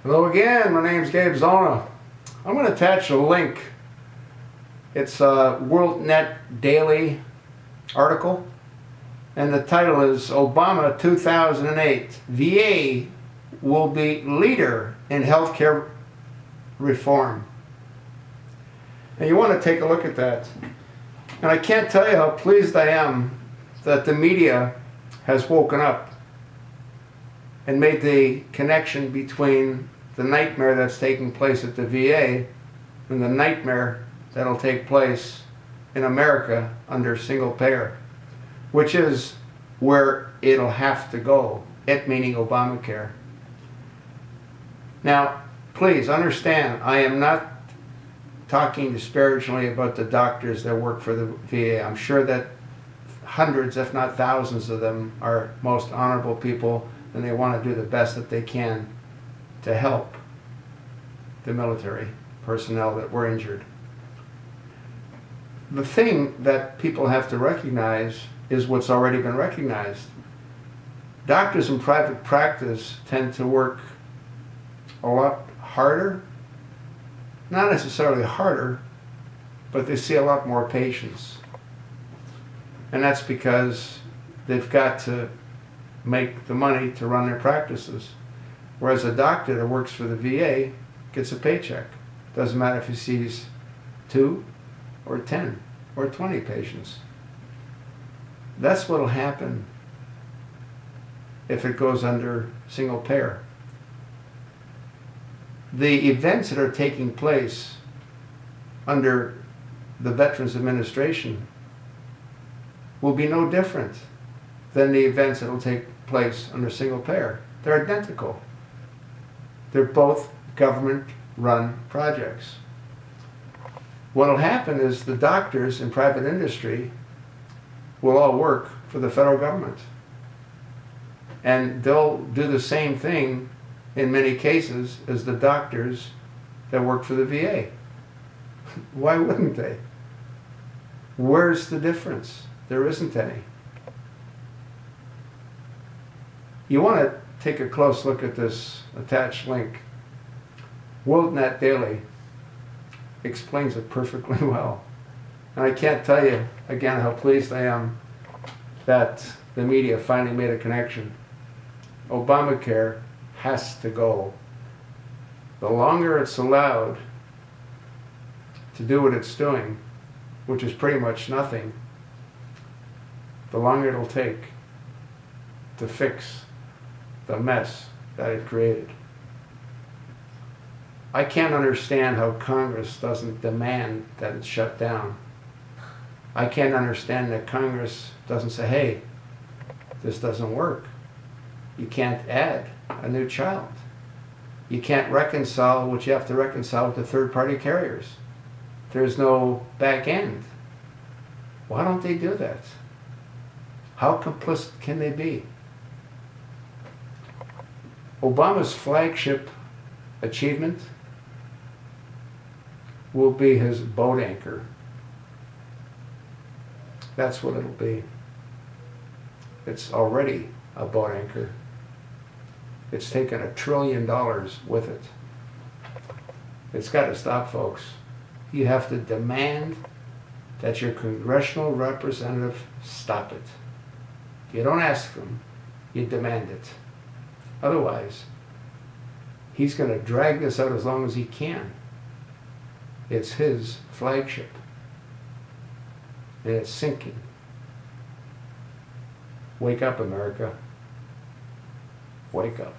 Hello again, my name's Gabe Zona. I'm going to attach a link. It's a WorldNet Daily article, and the title is Obama 2008, VA will be leader in healthcare reform. And you want to take a look at that. And I can't tell you how pleased I am that the media has woken up and made the connection between the nightmare that's taking place at the VA and the nightmare that'll take place in America under single payer, which is where it'll have to go, it meaning Obamacare. Now, please understand, I am not talking disparagingly about the doctors that work for the VA. I'm sure that hundreds, if not thousands of them are most honorable people, and they want to do the best that they can to help the military personnel that were injured. The thing that people have to recognize is what's already been recognized. Doctors in private practice tend to work a lot harder, not necessarily harder, but they see a lot more patients. And that's because they've got to make the money to run their practices. Whereas a doctor that works for the VA gets a paycheck. Doesn't matter if he sees 2 or 10 or 20 patients. That's what'll happen if it goes under single payer. The events that are taking place under the Veterans Administration will be no different than the events that will take place under single payer. They're identical. They're both government-run projects. What will happen is the doctors in private industry will all work for the federal government. And they'll do the same thing in many cases as the doctors that work for the VA. Why wouldn't they? Where's the difference? There isn't any. You want to take a close look at this attached link. WorldNet Daily explains it perfectly well. And I can't tell you, again, how pleased I am that the media finally made a connection. Obamacare has to go. The longer it's allowed to do what it's doing, which is pretty much nothing, the longer it'll take to fix the mess that it created. I can't understand how Congress doesn't demand that it's shut down. I can't understand that Congress doesn't say, hey, this doesn't work. You can't add a new child. You can't reconcile what you have to reconcile with the third-party carriers. There's no back end. Why don't they do that? How complicit can they be? Obama's flagship achievement will be his boat anchor. That's what it'll be. It's already a boat anchor. It's taken $1 trillion with it. It's got to stop, folks. You have to demand that your congressional representative stop it. You don't ask them, you demand it. Otherwise, he's going to drag this out as long as he can. It's his flagship. And it's sinking. Wake up, America. Wake up.